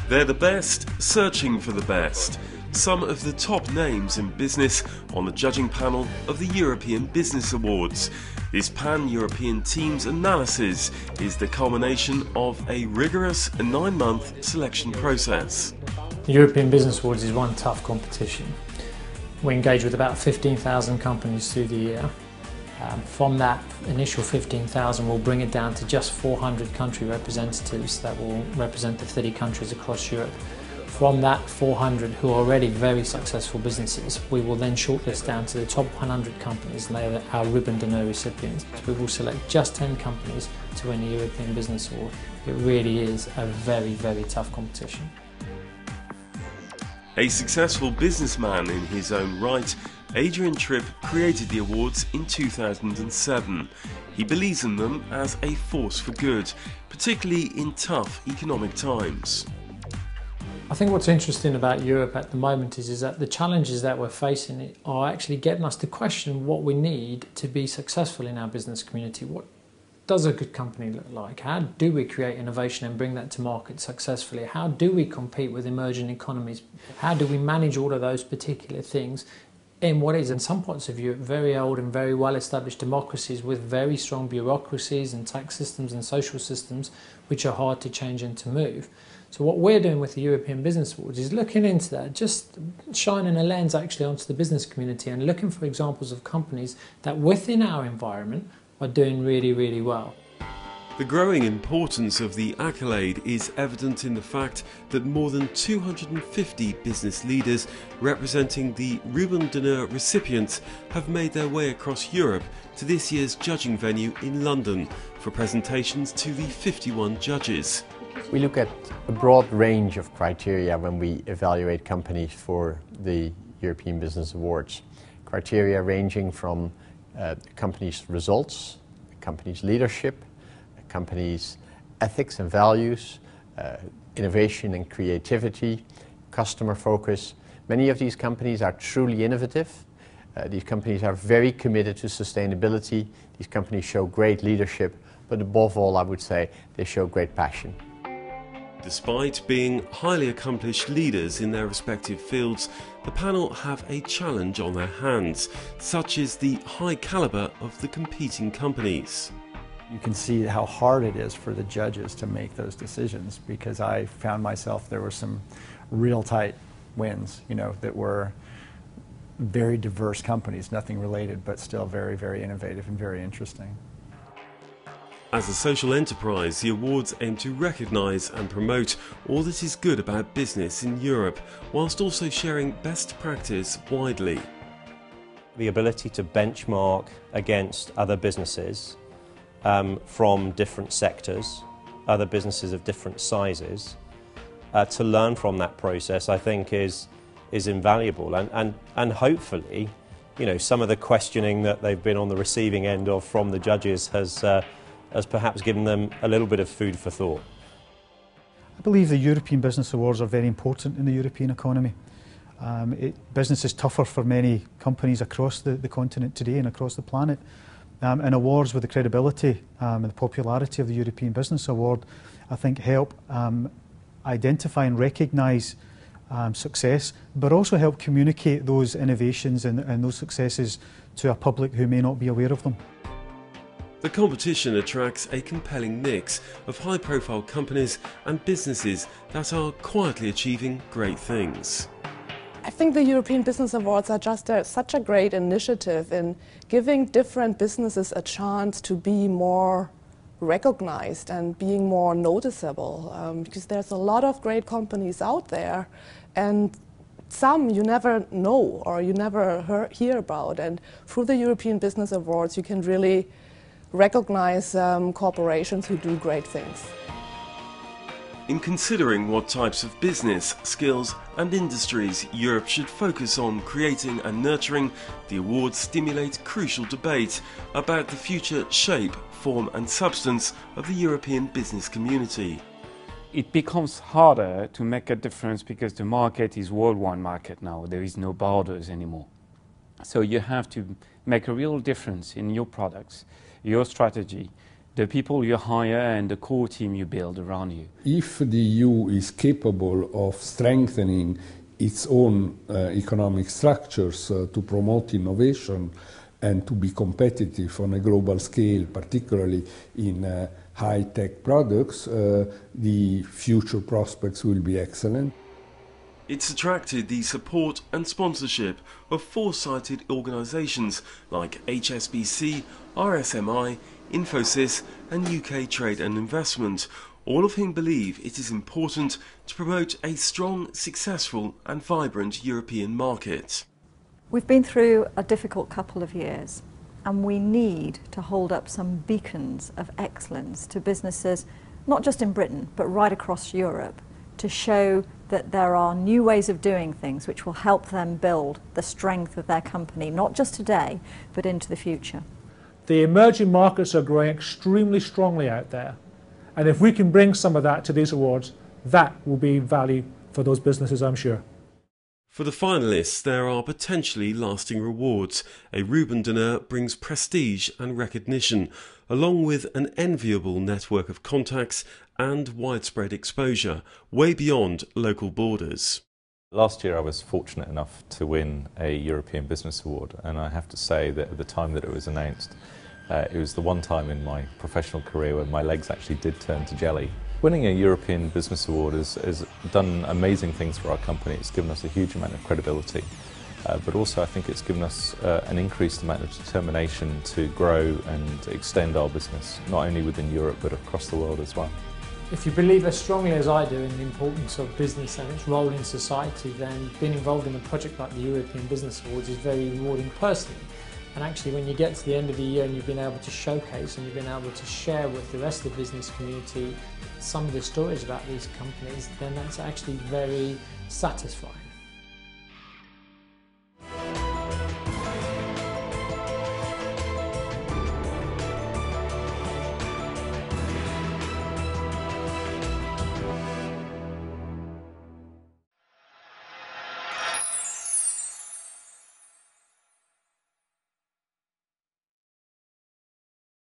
They're the best, searching for the best. Some of the top names in business on the judging panel of the European Business Awards. This pan-European team's analysis is the culmination of a rigorous 9-month selection process. The European Business Awards is one tough competition. We engage with about 15,000 companies through the year. From that initial 15,000, we'll bring it down to just 400 country representatives that will represent the 30 countries across Europe. From that 400 who are already very successful businesses, we will then shortlist down to the top 100 companies, and they are our ribbon d'honneur recipients. We will select just 10 companies to win the European Business Award. It really is a very, very tough competition. A successful businessman in his own right, Adrian Tripp created the awards in 2007. He believes in them as a force for good, particularly in tough economic times. I think what's interesting about Europe at the moment is that the challenges that we're facing are actually getting us to question what we need to be successful in our business community. What does a good company look like? How do we create innovation and bring that to market successfully? How do we compete with emerging economies? How do we manage all of those particular things in what is, in some parts of Europe, very old and very well-established democracies with very strong bureaucracies and tax systems and social systems which are hard to change and to move? So what we're doing with the European Business Awards is looking into that, just shining a lens actually onto the business community and looking for examples of companies that within our environment are doing really, really well. The growing importance of the accolade is evident in the fact that more than 250 business leaders representing the ribbon d'honneur recipients have made their way across Europe to this year's judging venue in London for presentations to the 51 judges. We look at a broad range of criteria when we evaluate companies for the European Business Awards. Criteria ranging from the company's results, the company's leadership, the company's ethics and values, innovation and creativity, customer focus. Many of these companies are truly innovative. These companies are very committed to sustainability. These companies show great leadership, but above all, I would say, they show great passion. Despite being highly accomplished leaders in their respective fields, the panel have a challenge on their hands, such as the high caliber of the competing companies. You can see how hard it is for the judges to make those decisions, because I found myself, there were some real tight wins, that were very diverse companies, nothing related, but still very, very innovative and very interesting. As a social enterprise, the awards aim to recognise and promote all that is good about business in Europe, whilst also sharing best practice widely. The ability to benchmark against other businesses from different sectors, other businesses of different sizes, to learn from that process, I think is invaluable, and hopefully, some of the questioning that they've been on the receiving end of from the judges has perhaps given them a little bit of food for thought. I believe the European Business Awards are very important in the European economy. Business is tougher for many companies across the continent today and across the planet. And awards with the credibility and the popularity of the European Business Award, I think, help identify and recognise success, but also help communicate those innovations and those successes to a public who may not be aware of them. The competition attracts a compelling mix of high-profile companies and businesses that are quietly achieving great things. I think the European Business Awards are just such a great initiative in giving different businesses a chance to be more recognized and being more noticeable, because there's a lot of great companies out there, and some you never know or you never hear about, and through the European Business Awards you can really recognize corporations who do great things. In considering what types of business, skills and industries Europe should focus on creating and nurturing, the awards stimulate crucial debate about the future shape, form and substance of the European business community. It becomes harder to make a difference because the market is worldwide market now. There is no borders anymore. So you have to make a real difference in your products, your strategy, the people you hire and the core team you build around you. If the EU is capable of strengthening its own economic structures to promote innovation and to be competitive on a global scale, particularly in high-tech products, the future prospects will be excellent. It's attracted the support and sponsorship of foresighted organisations like HSBC, RSMI, Infosys and UK Trade and Investment, all of whom believe it is important to promote a strong, successful and vibrant European market. We've been through a difficult couple of years, and we need to hold up some beacons of excellence to businesses, not just in Britain, but right across Europe, to show that there are new ways of doing things which will help them build the strength of their company, not just today, but into the future. The emerging markets are growing extremely strongly out there, and if we can bring some of that to these awards, that will be value for those businesses, I'm sure. For the finalists, there are potentially lasting rewards. A Ruben d'Honneur brings prestige and recognition, along with an enviable network of contacts and widespread exposure, way beyond local borders. Last year I was fortunate enough to win a European Business Award, and I have to say that at the time that it was announced, it was the one time in my professional career when my legs actually did turn to jelly. Winning a European Business Award has done amazing things for our company. It's given us a huge amount of credibility, but also I think it's given us an increased amount of determination to grow and extend our business, not only within Europe but across the world as well. If you believe as strongly as I do in the importance of business and its role in society, then being involved in a project like the European Business Awards is very rewarding personally. And actually when you get to the end of the year and you've been able to showcase and you've been able to share with the rest of the business community some of the stories about these companies, then that's actually very satisfying.